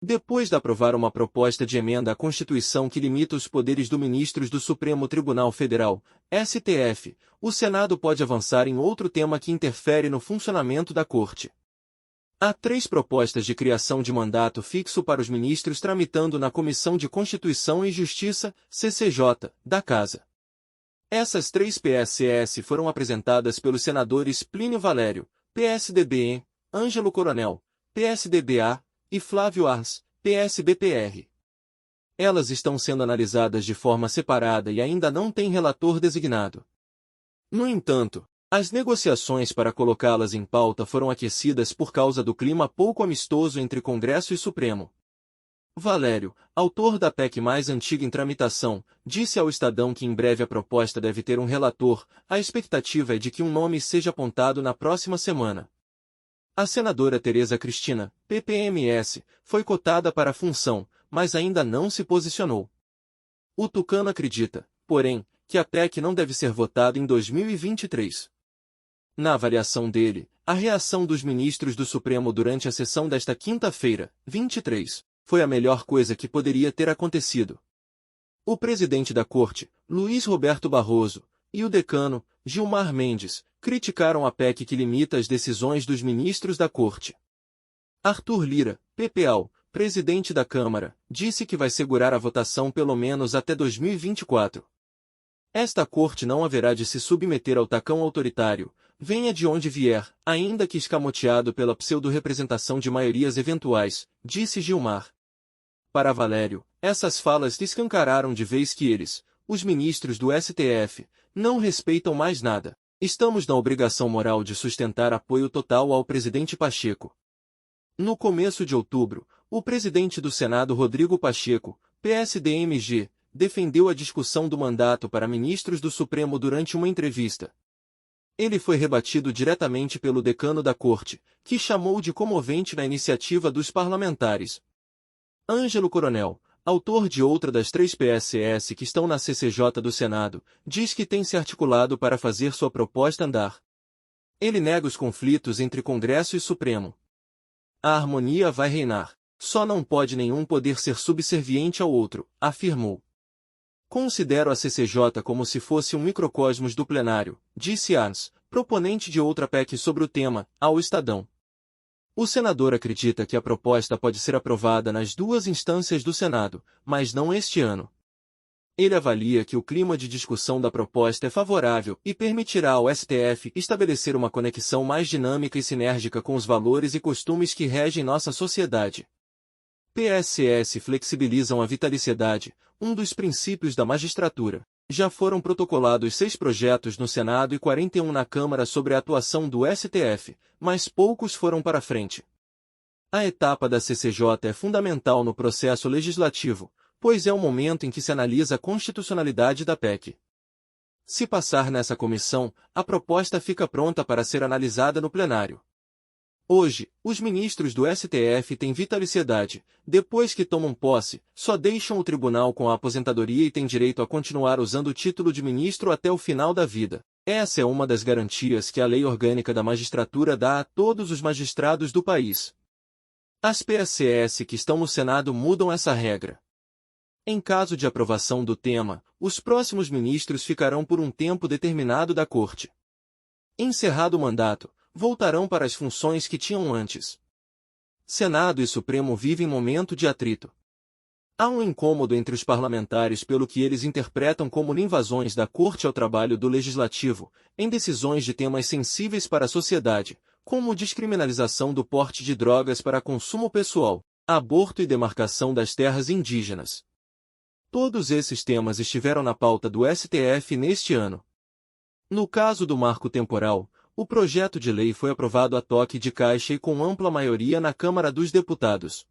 Depois de aprovar uma proposta de emenda à Constituição que limita os poderes dos ministros do Supremo Tribunal Federal, STF, o Senado pode avançar em outro tema que interfere no funcionamento da Corte. Há 3 propostas de criação de mandato fixo para os ministros tramitando na Comissão de Constituição e Justiça, CCJ, da Casa. Essas 3 PSS foram apresentadas pelos senadores Plínio Valério, PSDB, Ângelo Coronel, PSDB-A, e Flávio Arns, PSB-PR. Elas estão sendo analisadas de forma separada e ainda não têm relator designado. No entanto, as negociações para colocá-las em pauta foram aquecidas por causa do clima pouco amistoso entre Congresso e Supremo. Valério, autor da PEC mais antiga em tramitação, disse ao Estadão que em breve a proposta deve ter um relator. A expectativa é de que um nome seja apontado na próxima semana. A senadora Tereza Cristina, PPMS, foi cotada para a função, mas ainda não se posicionou. O tucano acredita, porém, que a PEC não deve ser votada em 2023. Na avaliação dele, a reação dos ministros do Supremo durante a sessão desta quinta-feira, 23, foi a melhor coisa que poderia ter acontecido. O presidente da Corte, Luiz Roberto Barroso, e o decano, Gilmar Mendes, criticaram a PEC que limita as decisões dos ministros da Corte. Arthur Lira, PPAL, presidente da Câmara, disse que vai segurar a votação pelo menos até 2024. Esta Corte não haverá de se submeter ao tacão autoritário, venha de onde vier, ainda que escamoteado pela pseudo-representação de maiorias eventuais, disse Gilmar. Para Valério, essas falas escancararam de vez que eles, os ministros do STF, não respeitam mais nada. Estamos na obrigação moral de sustentar apoio total ao presidente Pacheco. No começo de outubro, o presidente do Senado Rodrigo Pacheco, PSDMG, defendeu a discussão do mandato para ministros do Supremo durante uma entrevista. Ele foi rebatido diretamente pelo decano da Corte, que chamou de comovente na iniciativa dos parlamentares. Ângelo Coronel, autor de outra das 3 PSS que estão na CCJ do Senado, diz que tem se articulado para fazer sua proposta andar. Ele nega os conflitos entre Congresso e Supremo. A harmonia vai reinar. Só não pode nenhum poder ser subserviente ao outro, afirmou. Considero a CCJ como se fosse um microcosmos do plenário, disse Arns, proponente de outra PEC sobre o tema, ao Estadão. O senador acredita que a proposta pode ser aprovada nas 2 instâncias do Senado, mas não este ano. Ele avalia que o clima de discussão da proposta é favorável e permitirá ao STF estabelecer uma conexão mais dinâmica e sinérgica com os valores e costumes que regem nossa sociedade. PSS flexibilizam a vitaliciedade, um dos princípios da magistratura. Já foram protocolados 6 projetos no Senado e 41 na Câmara sobre a atuação do STF, mas poucos foram para frente. A etapa da CCJ é fundamental no processo legislativo, pois é o momento em que se analisa a constitucionalidade da PEC. Se passar nessa comissão, a proposta fica pronta para ser analisada no plenário. Hoje, os ministros do STF têm vitaliciedade, depois que tomam posse, só deixam o tribunal com a aposentadoria e têm direito a continuar usando o título de ministro até o final da vida. Essa é uma das garantias que a Lei Orgânica da Magistratura dá a todos os magistrados do país. As PSS que estão no Senado mudam essa regra. Em caso de aprovação do tema, os próximos ministros ficarão por um tempo determinado da Corte. Encerrado o mandato, voltarão para as funções que tinham antes. Senado e Supremo vivem momento de atrito. Há um incômodo entre os parlamentares pelo que eles interpretam como invasões da Corte ao trabalho do Legislativo, em decisões de temas sensíveis para a sociedade, como descriminalização do porte de drogas para consumo pessoal, aborto e demarcação das terras indígenas. Todos esses temas estiveram na pauta do STF neste ano. No caso do marco temporal, o projeto de lei foi aprovado a toque de caixa e com ampla maioria na Câmara dos Deputados.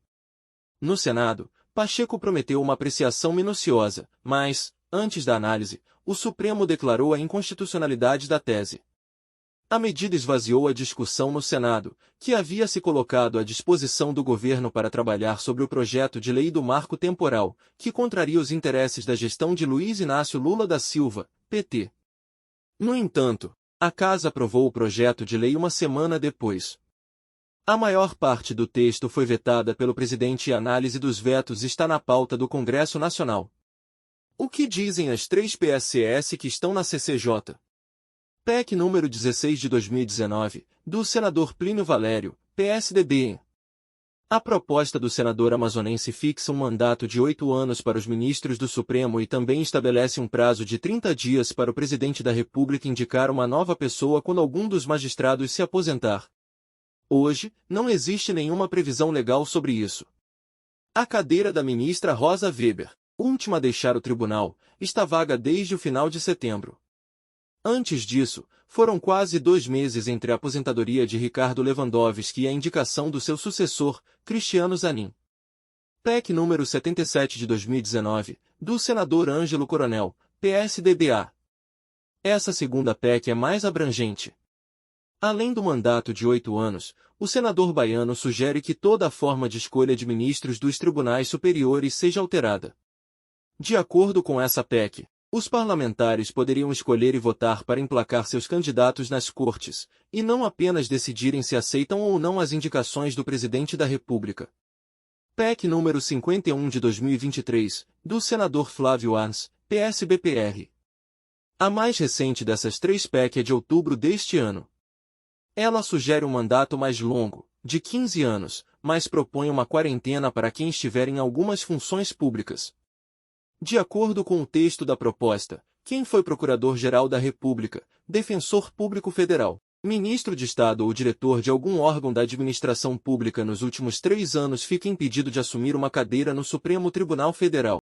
No Senado, Pacheco prometeu uma apreciação minuciosa, mas, antes da análise, o Supremo declarou a inconstitucionalidade da tese. A medida esvaziou a discussão no Senado, que havia se colocado à disposição do governo para trabalhar sobre o projeto de lei do marco temporal, que contraria os interesses da gestão de Luiz Inácio Lula da Silva, PT. No entanto, a Casa aprovou o projeto de lei uma semana depois. A maior parte do texto foi vetada pelo presidente e a análise dos vetos está na pauta do Congresso Nacional. O que dizem as 3 PSCS que estão na CCJ? PEC número 16 de 2019, do senador Plínio Valério, PSDB. A proposta do senador amazonense fixa um mandato de 8 anos para os ministros do Supremo e também estabelece um prazo de 30 dias para o presidente da República indicar uma nova pessoa quando algum dos magistrados se aposentar. Hoje, não existe nenhuma previsão legal sobre isso. A cadeira da ministra Rosa Weber, última a deixar o tribunal, está vaga desde o final de setembro. Antes disso, foram quase 2 meses entre a aposentadoria de Ricardo Lewandowski e a indicação do seu sucessor, Cristiano Zanin. PEC número 77 de 2019, do senador Ângelo Coronel, PSDB-A. Essa segunda PEC é mais abrangente. Além do mandato de 8 anos, o senador baiano sugere que toda a forma de escolha de ministros dos tribunais superiores seja alterada. De acordo com essa PEC, os parlamentares poderiam escolher e votar para emplacar seus candidatos nas cortes, e não apenas decidirem se aceitam ou não as indicações do presidente da República. PEC número 51 de 2023, do senador Flávio Arns, PSB-PR. A mais recente dessas 3 PEC é de outubro deste ano. Ela sugere um mandato mais longo, de 15 anos, mas propõe uma quarentena para quem estiver em algumas funções públicas. De acordo com o texto da proposta, quem foi Procurador-Geral da República, Defensor Público Federal, Ministro de Estado ou diretor de algum órgão da administração pública nos últimos 3 anos fica impedido de assumir uma cadeira no Supremo Tribunal Federal.